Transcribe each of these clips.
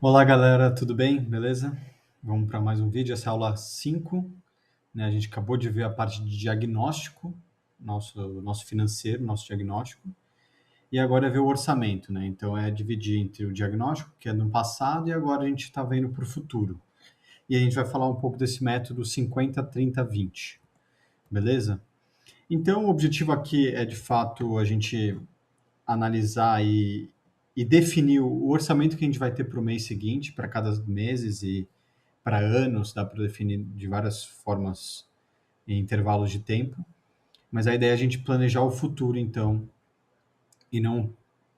Olá, galera, tudo bem? Beleza? Vamos para mais um vídeo, essa é a aula 5, né? A gente acabou de ver a parte de diagnóstico, nosso financeiro, nosso diagnóstico, e agora é ver o orçamento, né? Então é dividir entre o diagnóstico, que é no passado, e agora a gente está vendo para o futuro. E a gente vai falar um pouco desse método 50, 30, 20, beleza? Então o objetivo aqui é, de fato, a gente analisar e definir o orçamento que a gente vai ter para o mês seguinte, para cada meses e para anos, dá para definir de várias formas em intervalos de tempo, mas a ideia é a gente planejar o futuro, então, e não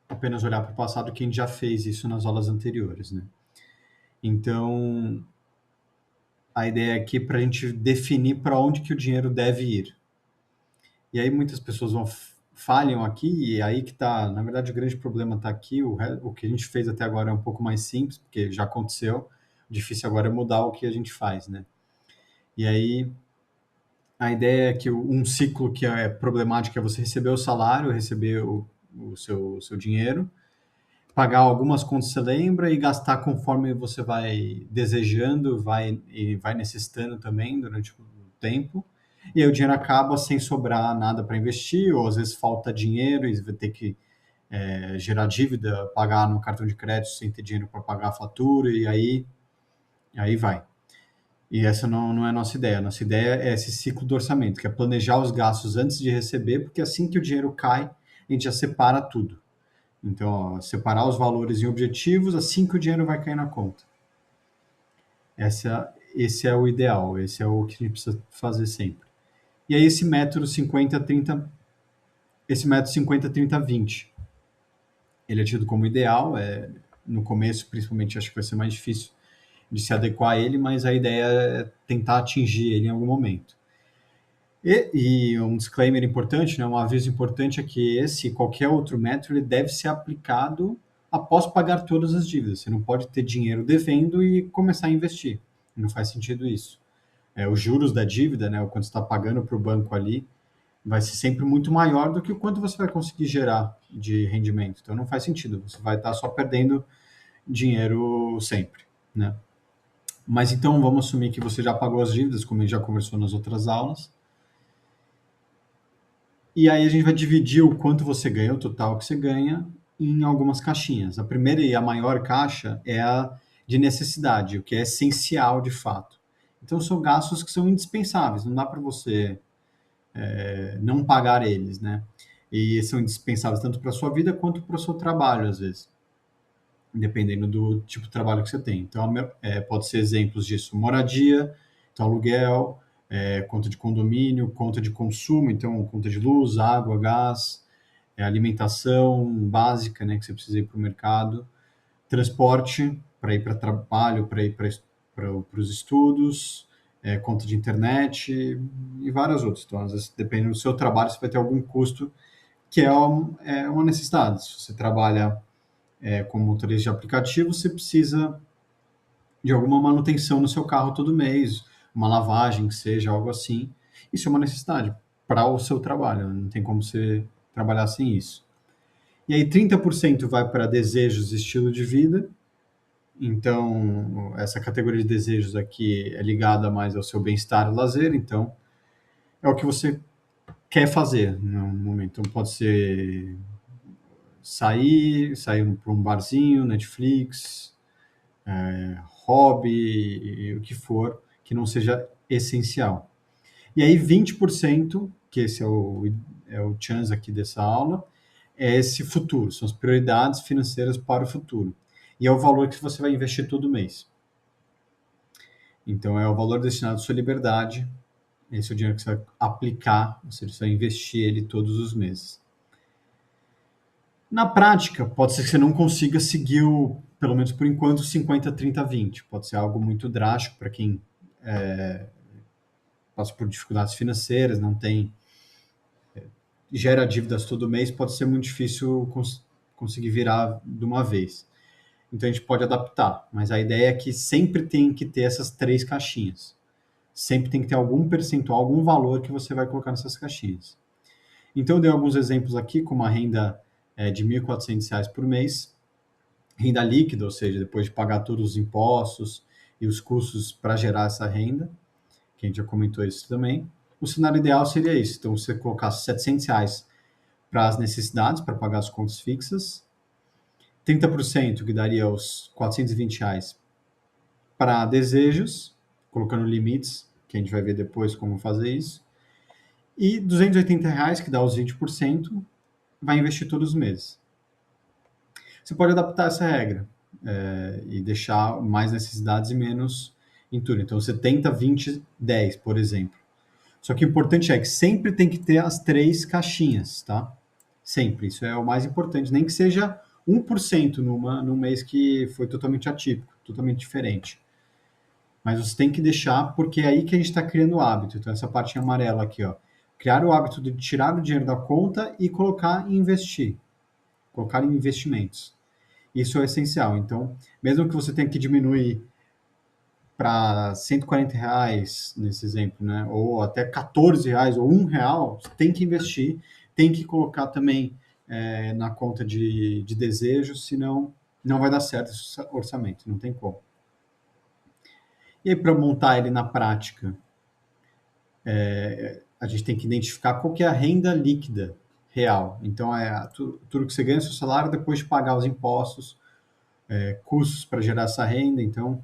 apenas olhar para o passado, que a gente já fez isso nas aulas anteriores, né? Então, a ideia aqui é para a gente definir para onde que o dinheiro deve ir. E aí muitas pessoas falham aqui, e aí que está, na verdade, o grande problema está aqui, o que a gente fez até agora é um pouco mais simples, porque já aconteceu, o difícil agora é mudar o que a gente faz, né? E aí, a ideia é que um ciclo que é problemático é você receber o salário, receber o seu dinheiro, pagar algumas contas que você lembra e gastar conforme você vai desejando, vai necessitando também durante o tempo. E aí o dinheiro acaba sem sobrar nada para investir, ou às vezes falta dinheiro e vai ter que gerar dívida, pagar no cartão de crédito sem ter dinheiro para pagar a fatura, e aí vai. E essa não é a nossa ideia. A nossa ideia é esse ciclo do orçamento, que é planejar os gastos antes de receber, porque assim que o dinheiro cai, a gente já separa tudo. Então, ó, separar os valores em objetivos assim que o dinheiro vai cair na conta. Esse é o ideal, esse é o que a gente precisa fazer sempre. E aí esse método 50, 30, 20, ele é tido como ideal, no começo, principalmente, acho que vai ser mais difícil de se adequar a ele, mas a ideia é tentar atingir ele em algum momento. E um disclaimer importante, né, um aviso importante é que esse e qualquer outro método ele deve ser aplicado após pagar todas as dívidas. Você não pode ter dinheiro devendo e começar a investir. Não faz sentido isso. Os juros da dívida, né, o quanto você está pagando para o banco ali, vai ser sempre muito maior do que o quanto você vai conseguir gerar de rendimento. Então não faz sentido. Você vai estar só perdendo dinheiro sempre, né? Mas então vamos assumir que você já pagou as dívidas, como a gente já conversou nas outras aulas. E aí a gente vai dividir o quanto você ganha, o total que você ganha, em algumas caixinhas. A primeira e a maior caixa é a de necessidade, o que é essencial de fato. Então são gastos que são indispensáveis, não dá para você não pagar eles, né? E são indispensáveis tanto para a sua vida quanto para o seu trabalho, às vezes, dependendo do tipo de trabalho que você tem. Então, pode ser exemplos disso: moradia, então aluguel, conta de condomínio, conta de consumo, então conta de luz, água, gás, alimentação básica, né, que você precisa ir para o mercado, transporte para ir para trabalho, para ir para os estudos, conta de internet e várias outras. Então, às vezes, dependendo do seu trabalho, você vai ter algum custo que é uma necessidade. Se você trabalha como motorista de aplicativo, você precisa de alguma manutenção no seu carro todo mês, uma lavagem, que seja algo assim. Isso é uma necessidade para o seu trabalho, não tem como você trabalhar sem isso. E aí 30% vai para desejos e estilo de vida. Então, essa categoria de desejos aqui é ligada mais ao seu bem-estar e lazer, então é o que você quer fazer no momento. Então pode ser sair para um barzinho, Netflix, hobby, o que for, que não seja essencial. E aí 20%, que esse é o chance aqui dessa aula, é esse futuro, são as prioridades financeiras para o futuro. E é o valor que você vai investir todo mês. Então, é o valor destinado à sua liberdade, esse é o dinheiro que você vai aplicar, ou seja, você vai investir ele todos os meses. Na prática, pode ser que você não consiga seguir, pelo menos por enquanto, 50, 30, 20. Pode ser algo muito drástico para quem passa por dificuldades financeiras, não tem gera dívidas todo mês, pode ser muito difícil conseguir virar de uma vez. Então a gente pode adaptar, mas a ideia é que sempre tem que ter essas três caixinhas. Sempre tem que ter algum percentual, algum valor que você vai colocar nessas caixinhas. Então eu dei alguns exemplos aqui, como a renda de R$ 1.400 por mês. renda líquida, ou seja, depois de pagar todos os impostos e os custos para gerar essa renda, que a gente já comentou isso também. O cenário ideal seria isso. Então, você colocasse R$ 700 para as necessidades, para pagar as contas fixas, 30%, que daria os R$ 420 para desejos, colocando limites, que a gente vai ver depois como fazer isso, e R$ 280, que dá os 20%, vai investir todos os meses. Você pode adaptar essa regra e deixar mais necessidades e menos em tudo. Então, 70, 20, 10, por exemplo. Só que o importante é que sempre tem que ter as 3 caixinhas, tá? Sempre. Isso é o mais importante. Nem que seja 1% num mês que foi totalmente atípico, totalmente diferente. Mas você tem que deixar, porque é aí que a gente está criando o hábito. Então, essa parte amarela aqui, ó. Criar o hábito de tirar o dinheiro da conta e colocar em investir. Colocar em investimentos. Isso é essencial. Então, mesmo que você tenha que diminuir para R$ 140 nesse exemplo, né? Ou até R$ 14 ou R$ 1, você tem que investir, tem que colocar também na conta de desejos, senão não vai dar certo esse orçamento, não tem como. E aí, para montar ele na prática, a gente tem que identificar qual que é a renda líquida real. Então, tudo que você ganha no seu salário depois de pagar os impostos, custos para gerar essa renda. Então,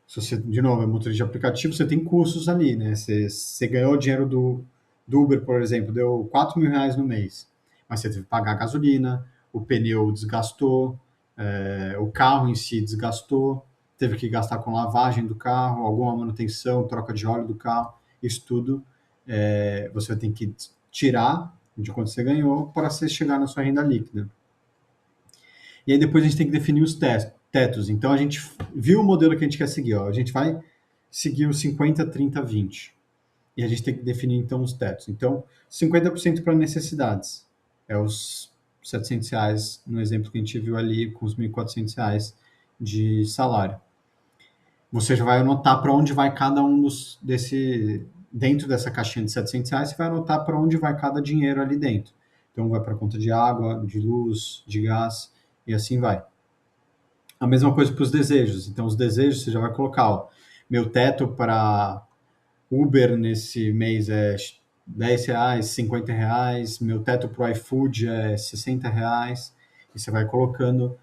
se você, de novo, é motorista de aplicativo, você tem custos ali, né? Você ganhou dinheiro do Uber, por exemplo, deu R$ 4.000 no mês, mas você teve que pagar a gasolina, o pneu desgastou, o carro em si desgastou, teve que gastar com lavagem do carro, alguma manutenção, troca de óleo do carro, isso tudo você vai ter que tirar de quanto você ganhou para você chegar na sua renda líquida. E aí depois a gente tem que definir os tetos. Então a gente viu o modelo que a gente quer seguir. Ó. A gente vai seguir o 50, 30, 20. E a gente tem que definir então os tetos. Então, 50% para necessidades. É os R$ 700 no exemplo que a gente viu ali, com os R$ 1.400 de salário. Você já vai anotar para onde vai cada um dentro dessa caixinha de R$ 700, você vai anotar para onde vai cada dinheiro ali dentro. Então, vai para a conta de água, de luz, de gás, e assim vai. A mesma coisa para os desejos. Então, os desejos você já vai colocar, ó, meu teto para Uber nesse mês é R$ 10, R$ 50, meu teto para o iFood é R$ 60, e você vai colocando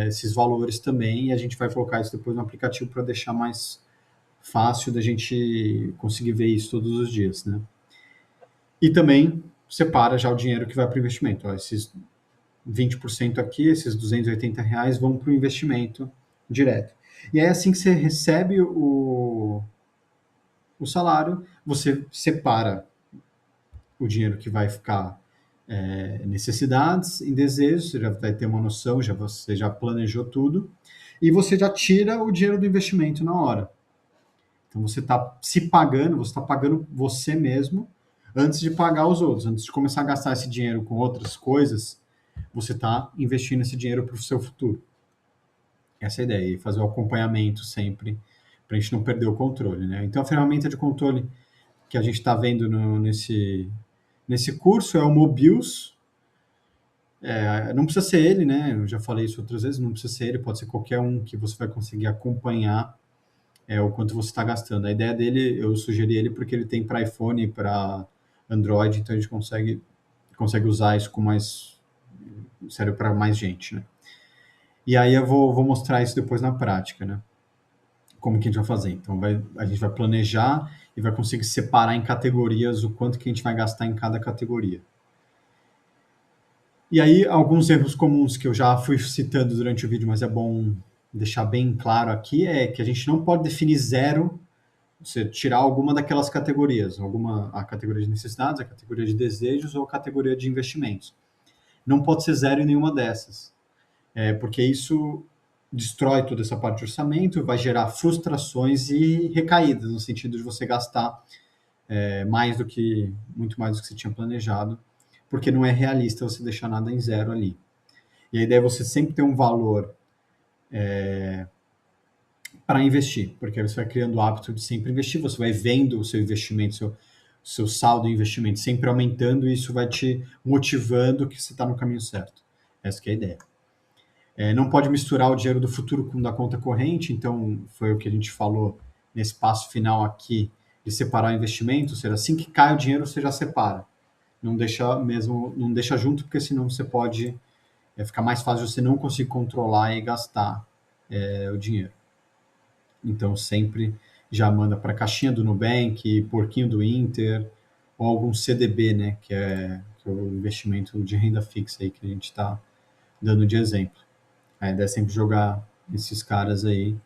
esses valores também, e a gente vai colocar isso depois no aplicativo para deixar mais fácil da gente conseguir ver isso todos os dias, né? E também separa já o dinheiro que vai para o investimento. Ó, esses 20% aqui, esses R$ 280 vão para o investimento direto. E aí, assim que você recebe o salário, você separa o dinheiro que vai ficar necessidades em desejos, você já vai ter uma noção, você já planejou tudo, e você já tira o dinheiro do investimento na hora. Então você está se pagando, você está pagando você mesmo antes de pagar os outros, antes de começar a gastar esse dinheiro com outras coisas, você está investindo esse dinheiro para o seu futuro. Essa é a ideia, e fazer o acompanhamento sempre, para a gente não perder o controle, né? Então a ferramenta de controle que a gente está vendo nesse curso é o Mobius. Não precisa ser ele, né? Eu já falei isso outras vezes, não precisa ser ele, pode ser qualquer um que você vai conseguir acompanhar o quanto você está gastando. A ideia dele, eu sugeri ele porque ele tem para iPhone e para Android, então a gente consegue usar isso com mais sério para mais gente, né? E aí eu vou mostrar isso depois na prática, né? Como que a gente vai fazer. Então a gente vai planejar e vai conseguir separar em categorias o quanto que a gente vai gastar em cada categoria. E aí, alguns erros comuns que eu já fui citando durante o vídeo, mas é bom deixar bem claro aqui, é que a gente não pode definir zero, você tirar alguma daquelas categorias, a categoria de necessidades, a categoria de desejos ou a categoria de investimentos. Não pode ser zero em nenhuma dessas, porque isso destrói toda essa parte de orçamento, vai gerar frustrações e recaídas, no sentido de você gastar muito mais do que você tinha planejado, porque não é realista você deixar nada em zero ali. E a ideia é você sempre ter um valor para investir, porque você vai criando o hábito de sempre investir, você vai vendo o seu investimento, seu saldo de investimento sempre aumentando, e isso vai te motivando que você está no caminho certo. Essa que é a ideia. Não pode misturar o dinheiro do futuro com o da conta corrente, então foi o que a gente falou nesse passo final aqui, de separar o investimento, ou seja, assim que cai o dinheiro, você já separa. Não deixa junto, porque senão você pode ficar mais fácil você não conseguir controlar e gastar o dinheiro. Então sempre já manda para a caixinha do Nubank, porquinho do Inter, ou algum CDB, né, que é o investimento de renda fixa aí que a gente está dando de exemplo. A ideia é sempre jogar esses caras aí.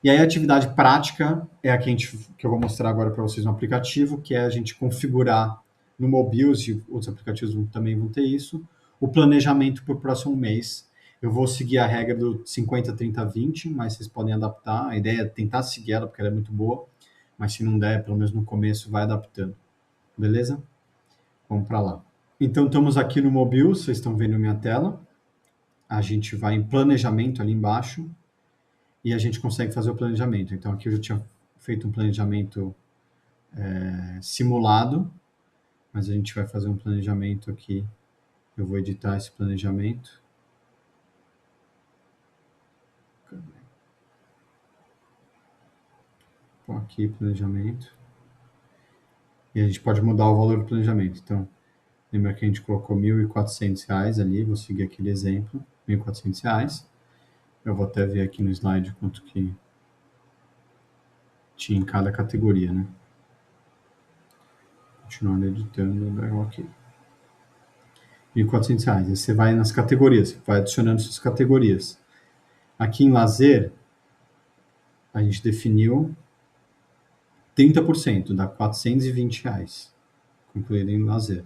E aí a atividade prática é a que eu vou mostrar agora para vocês no aplicativo, que é a gente configurar no Mobius, e outros aplicativos também vão ter isso, o planejamento para o próximo mês. Eu vou seguir a regra do 50, 30, 20, mas vocês podem adaptar. A ideia é tentar seguir ela, porque ela é muito boa, mas se não der, pelo menos no começo, vai adaptando. Beleza? Vamos para lá. Então, estamos aqui no Mobius, vocês estão vendo minha tela. A gente vai em planejamento ali embaixo, e a gente consegue fazer o planejamento. Então, aqui eu já tinha feito um planejamento simulado, mas a gente vai fazer um planejamento aqui. Eu vou editar esse planejamento. Então, aqui, planejamento. E a gente pode mudar o valor do planejamento. Então, lembra que a gente colocou R$ 1.400 ali, vou seguir aquele exemplo, R$ 1.400. Eu vou até ver aqui no slide quanto que tinha em cada categoria, né? Continuando editando, ok. R$ 1.400. Aí você vai nas categorias, você vai adicionando suas categorias. Aqui em lazer, a gente definiu 30%, dá R$ 420, concluído em lazer.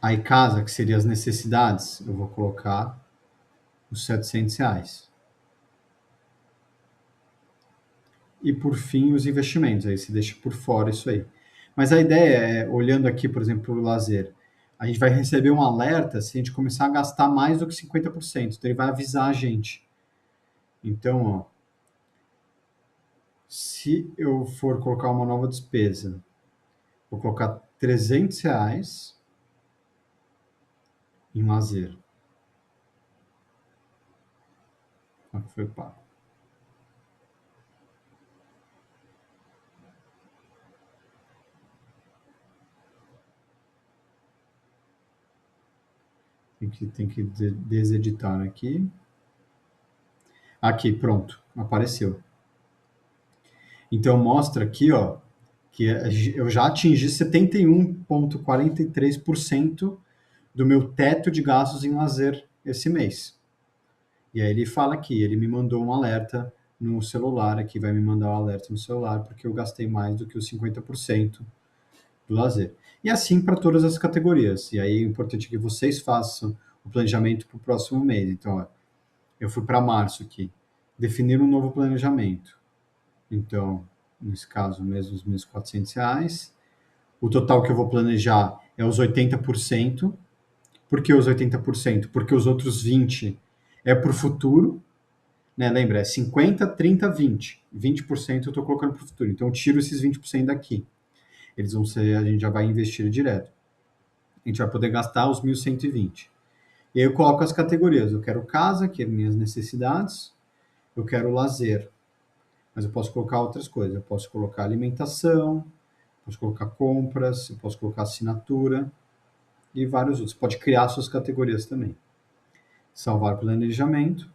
Aí casa, que seria as necessidades, eu vou colocar os R$ 700. E por fim, os investimentos, aí se deixa por fora isso aí. Mas a ideia é, olhando aqui, por exemplo, o lazer, a gente vai receber um alerta se a gente começar a gastar mais do que 50%. Então ele vai avisar a gente. Então, ó, se eu for colocar uma nova despesa, vou colocar R$ 300 em lazer. Quanto foi pago? Tem que deseditar aqui. Aqui, pronto, apareceu. Então mostra aqui, ó, que eu já atingi 71,43% do meu teto de gastos em lazer esse mês. E aí ele fala aqui, ele me mandou um alerta no celular, aqui vai me mandar um alerta no celular, porque eu gastei mais do que os 50% do lazer. E assim para todas as categorias. E aí é importante que vocês façam o planejamento para o próximo mês. Então, ó, eu fui para março aqui, definir um novo planejamento. Então, nesse caso, mesmo os meus R$ 400. O total que eu vou planejar é os 80%. Por que os 80%? Porque os outros 20% é para o futuro, né? Lembra, é 50, 30, 20. 20% eu estou colocando para o futuro. Então, eu tiro esses 20% daqui. Eles vão ser, a gente já vai investir direto. A gente vai poder gastar os 1.120. E aí eu coloco as categorias. Eu quero casa, que é minhas necessidades. Eu quero lazer. Mas eu posso colocar outras coisas. Eu posso colocar alimentação, posso colocar compras, eu posso colocar assinatura e vários outros. Você pode criar suas categorias também. Salvar planejamento.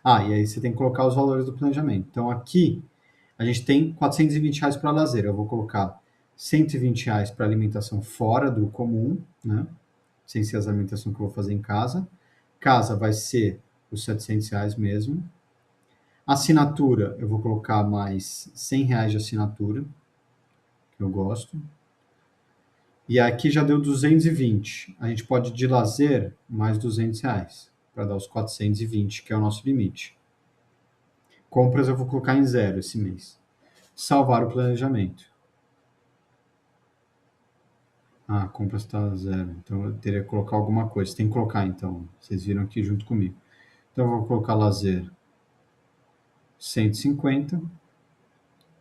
Ah, e aí você tem que colocar os valores do planejamento. Então aqui a gente tem R$ 420 para lazer. Eu vou colocar R$ 120 para alimentação fora do comum, né? Sem ser as alimentações que eu vou fazer em casa. Casa vai ser os R$ 700 mesmo. Assinatura, eu vou colocar mais R$ 100 de assinatura, que eu gosto. E aqui já deu 220. A gente pode de lazer mais R$ 200 para dar os 420, que é o nosso limite. Compras eu vou colocar em zero esse mês. Salvar o planejamento. Ah, compras está zero. Então eu teria que colocar alguma coisa. Tem que colocar então. Vocês viram aqui junto comigo. Então eu vou colocar lazer 150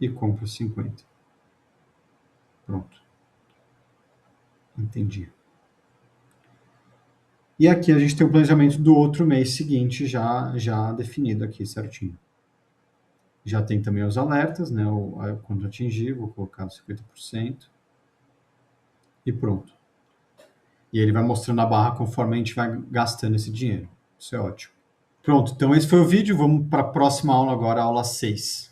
e compras 50. Pronto. Entendi. E aqui a gente tem o planejamento do outro mês seguinte já definido aqui certinho. Já tem também os alertas, né? Quando atingir, vou colocar 50% e pronto. E ele vai mostrando a barra conforme a gente vai gastando esse dinheiro. Isso é ótimo. Pronto, então esse foi o vídeo. Vamos para a próxima aula agora, aula 6.